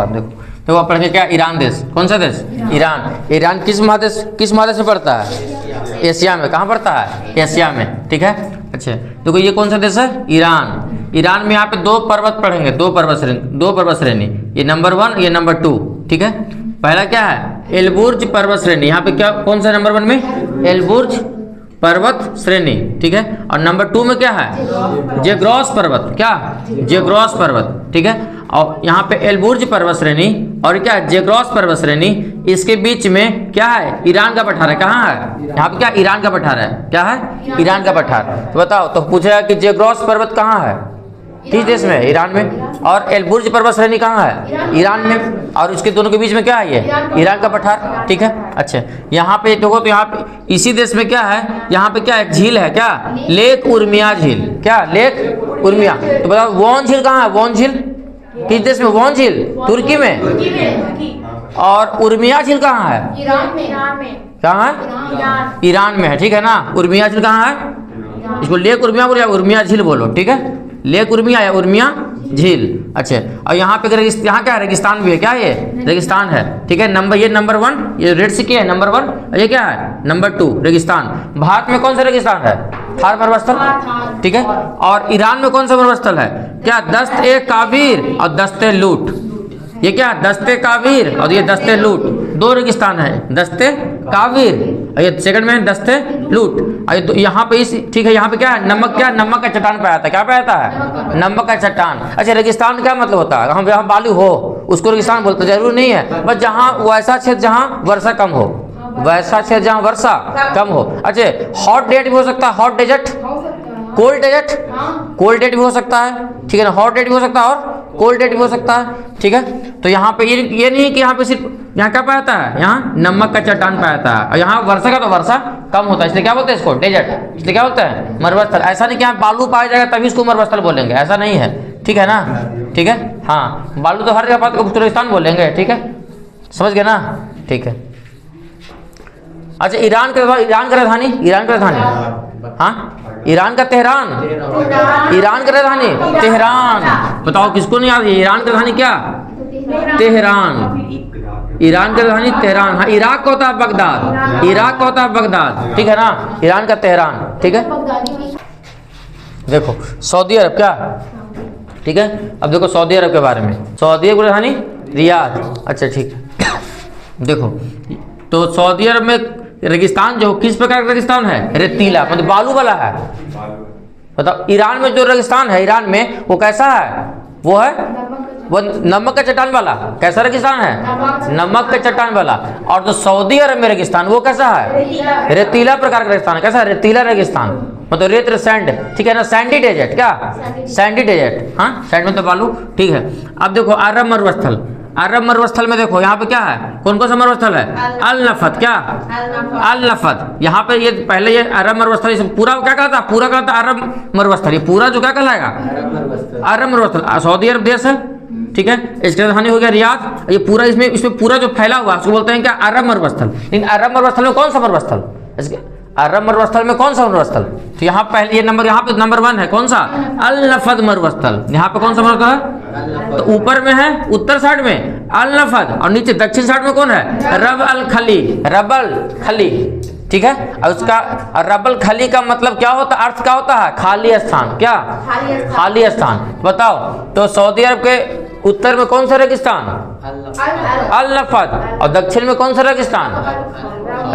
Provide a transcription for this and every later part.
देखो देखो आप पढ़ेंगे क्या, ईरान देश, कौन सा देश, ईरान। ईरान किस महादेश में पड़ता है, एशिया में। कहाँ पड़ता है, एशिया में, ठीक है। अच्छा देखो ये कौन सा देश है, ईरान। ईरान में यहाँ पे दो पर्वत पढ़ेंगे, दो पर्वत श्रेणी, ये नंबर 1 ये नंबर 2, ठीक है। पहला क्या है, एलबुर्ज पर्वत श्रेणी, यहाँ पे क्या कौन सा नंबर 1 में, एलबुर्ज पर्वत श्रेणी, ठीक है। और नंबर 2 में क्या है, ज़ेग्रोस पर्वत, क्या, ज़ेग्रोस पर्वत, ठीक है। और यहाँ पे एलबुर्ज पर्वत श्रेणी और क्या, ज़ेग्रोस पर्वत श्रेणी, इसके बीच में क्या है, ईरान का पठार है। कहाँ है, यहाँ पे क्या, ईरान का पठार है, क्या है, ईरान का पठार। तो बताओ, तो पूछेगा कि ज़ेग्रोस पर्वत कहाँ है, किस देश में, ईरान में। और एलबुर्ज पर्वत श्रेणी कहाँ है, ईरान में। और उसके दोनों के बीच में क्या है, ये ईरान का पठार, ठीक है। अच्छा यहाँ पे देखो, तो यहाँ पे इसी देश में क्या है, यहाँ पे क्या है, झील है, क्या, लेक उर्मिया झील, क्या, लेक उर्मिया। तो बताओ वोन झील कहाँ है, वोन झील किस देश में, वोन झील तुर्की में। और उर्मिया झील कहाँ है, कहाँ है, ईरान में है, ठीक है ना। उर्मिया झील कहाँ है, इसको लेक उर्मिया बोलो या उर्मिया झील बोलो, ठीक है, लेक उर्मिया या उर्मिया झील। अच्छा और यहाँ पे यहाँ क्या है, रेगिस्तान भी है, क्या ये रेगिस्तान है, ठीक है। ये नंबर 1 ये रेड सी क्या है, नंबर 1, ये क्या है, नंबर 2 रेगिस्तान। भारत में कौन सा रेगिस्तान है, थार पर्वतस्थल, ठीक है। और ईरान में कौन सा पर्वतस्थल है, क्या, दस्त-ए कावीर और दस्त-ए लूट। ये क्या, दस्ते कावीर और ये दस्ते लूट, दो रेगिस्तान है, दस्ते कावीर और ये सेकंड में दस्ते लूट। और यहाँ पे इस, ठीक है, यहाँ पे क्या है, नमक, क्या, नमक का चट्टान पाया था, क्या पाया था, नमक का चट्टान। अच्छा रेगिस्तान क्या मतलब होता है, हम जहाँ बालू हो उसको रेगिस्तान बोलते, जरूरी नहीं है, बस जहाँ वैसा क्षेत्र जहाँ वर्षा कम हो, वैसा क्षेत्र जहाँ वर्षा कम हो। अच्छा हॉट डेट भी हो सकता है, hot desert, cold desert, cold date भी हो सकता है, ठीक है ना, हॉट डेट भी हो सकता है और कोल्ड डेट भी हो सकता है, ठीक है। तो यहाँ पे ये नहीं कि यहाँ पे सिर्फ यहाँ क्या पाया था, यहाँ नमक का चट्टान पाया था। और यहाँ वर्षा का तो वर्षा कम होता है, इसलिए क्या बोलते हैं इसको, डेजर्ट, इसलिए क्या बोलते हैं, मरुस्थल। ऐसा नहीं कि यहाँ बालू पाया जाएगा तभी इसको मरुस्थल बोलेंगे, ऐसा नहीं है, ठीक है ना, ठीक है। हाँ बालू तो हर जगह पाते को रेगिस्तान बोलेंगे, ठीक है, समझ गए ना, ठीक है। अच्छा ईरान का राजधानी, हाँ ईरान का तेहरान, ईरान का राजधानी तेहरान। बताओ किसको नहीं आती, ईरान का राजधानी क्या, तेहरान, ईरान का राजधानी तेहरान। हाँ इराक का होता है बगदाद, इराक का होता है बगदाद, ठीक है ना, ईरान का तेहरान, ठीक है। देखो सऊदी अरब क्या, ठीक है। अब देखो सऊदी अरब के बारे में, सऊदी अरब की राजधानी रियाद। अच्छा ठीक है, देखो तो सऊदी अरब में रेगिस्तान जो किस प्रकार का रेगिस्तान है, रेतीला, मतलब बालू वाला है। बताओ ईरान में जो रेगिस्तान है, ईरान में वो कैसा है, वो है वो नमक का चट्टान वाला। कैसा रेगिस्तान है, नमक का चट्टान वाला। और जो सऊदी अरब में रेगिस्तान वो कैसा है, रेतीला प्रकार का रेगिस्तान। कैसा, रेतीला रेगिस्तान, मतलब रेत सैंड, ठीक है ना, सैंडी डेजर्ट, क्या सैंडी डेजर्ट, हाँ सैंड में तो बालू, ठीक है। अब देखो अरब मरुस्थल, अरब मरुस्थल में देखो यहाँ पे क्या है, कौन कौन सा मरुस्थल है, अल नफत, क्या अल नफत। यहाँ पे ये पहले ये अरब मरुस्थल, इसे पूरा क्या कहता, पूरा कहता अरब मरुस्थल, ये पूरा जो क्या कहलाएगा, अरब मरुस्थल। सऊदी अरब देश है, ठीक है, इसकी राजधानी हो गया रियाद। ये पूरा इसमें पूरा जो फैला हुआ उसको बोलते हैं क्या, अरब मरुस्थल। लेकिन अरब मरुस्थल में कौन सा मरुस्थल, अरब मरुस्थल में कौन सा मरुस्थल, तो यहाँ पहले ये नंबर, यहाँ पे नंबर 1 है, कौन सा, अल नफद मरुस्थल। यहाँ पे कौन सा मरुस्थल है, तो ऊपर में है उत्तर साइड में अल नफद और नीचे दक्षिण साइड में कौन है, रब अल खली, रबल खली, ठीक है। और उसका रबल खली का मतलब क्या होता है, अर्थ क्या होता है, खाली स्थान, क्या खाली स्थान। बताओ तो सऊदी अरब के उत्तर में कौन सा रेगिस्तान, अल नफद, और दक्षिण में कौन सा रेगिस्तान,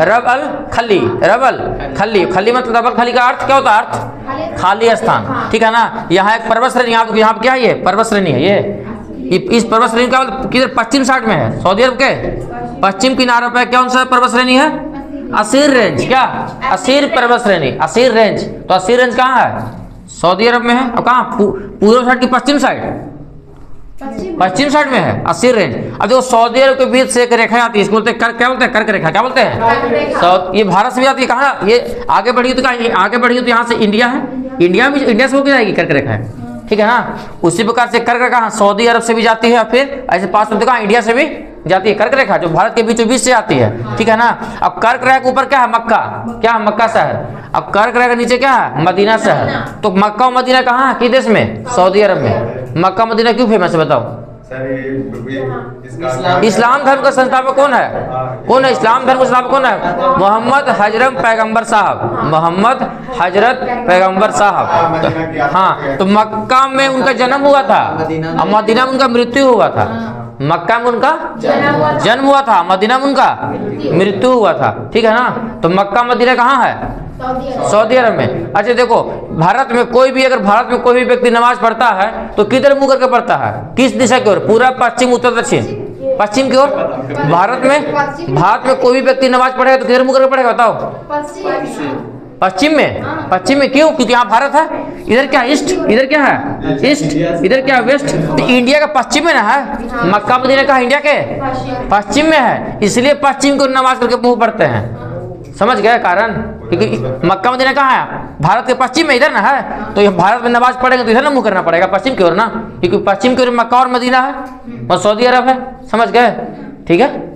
रब अल खली, रबल खली, खली मतलब रबल खली का अर्थ क्या होता है, अर्थ खाली स्थान, ठीक है ना। यहाँ एक पर्वत श्रेणी, यहाँ क्या है, ये पर्वत श्रेणी है, ये इस पर्वत श्रेणी का किधर, पश्चिम साइड में है, सऊदी अरब के पश्चिम किनारे पे कौन सा पर्वत श्रेणी है, असीर रेंज, क्या असीर पर्वत श्रेणी, असीर रेंज। तो असीर रेंज कहाँ है, सऊदी अरब में है। और कहाँ, पूर्व साइड की पश्चिम साइड, पश्चिम साइड में है असीर रेंज। अब देखो सऊदी अरब के बीच से एक रेखा आती है, इसको बोलते हैं क्या बोलते हैं, कर्क रेखा, क्या बोलते हैं। ये भारत से भी आती है, कहाँ, ये आगे बढ़ी तो कहाँ, आगे बढ़ी तो यहाँ से इंडिया है, इंडिया से होकर जाएगी कर्क रेखा है, ठीक है ना। उसी प्रकार से कर्क रेखा सऊदी अरब से भी जाती है, फिर ऐसे पास में देखा इंडिया से भी जाती है कर्क रेखा, जो भारत के बीचों बीच से आती है, ठीक है ना। अब कर्क रेखा के ऊपर क्या है, मक्का, क्या है, मक्का शहर। अब कर्क रेखा के नीचे क्या है, मदीना शहर। तो मक्का और मदीना कहाँ है, किस देश में, सऊदी अरब में। मक्का मदीना क्यों फेमस है बताओ, इस्लाम धर्म का संस्थापक कौन है? कौन है इस्लाम धर्म का संस्थापक? कौन है? मोहम्मद हजरत पैगंबर साहब, मोहम्मद हजरत पैगंबर साहब। हाँ, तो मक्का में उनका जन्म हुआ था और मदीना में उनका मृत्यु हुआ था। मक्का में उनका जन्म हुआ था, मदीना में उनका मृत्यु हुआ था। ठीक है ना? तो मक्का मदीना कहाँ है? सऊदी अरब में। अच्छा देखो, भारत में कोई भी, अगर भारत में कोई भी व्यक्ति नमाज पढ़ता है तो किधर मुंह करके पढ़ता है? किस दिशा की ओर? पूरा पश्चिम, उत्तर, दक्षिण? पश्चिम की ओर। भारत में कोई भी व्यक्ति नमाज पढ़ेगा तो किधर मुंह करके पढ़ेगा? बताओ। पश्चिम में। पश्चिम में क्यों? क्योंकि यहाँ भारत है। इधर क्या ईस्ट, इधर क्या है ईस्ट, इधर क्या वेस्ट। तो इंडिया का पश्चिम में ना है, मक्का मदीना का इंडिया के पश्चिम में है, इसलिए पश्चिम को नमाज करके मुंह पढ़ते हैं। समझ गए कारण? क्योंकि मक्का मदीना कहाँ है? भारत के पश्चिम में, इधर ना है। तो ये भारत में नमाज पढ़ेंगे तो इधर ना मुंह करना पड़ेगा, पश्चिम की ओर ना, क्योंकि पश्चिम की ओर मक्का और मदीना है और सऊदी अरब है। समझ गए? ठीक है।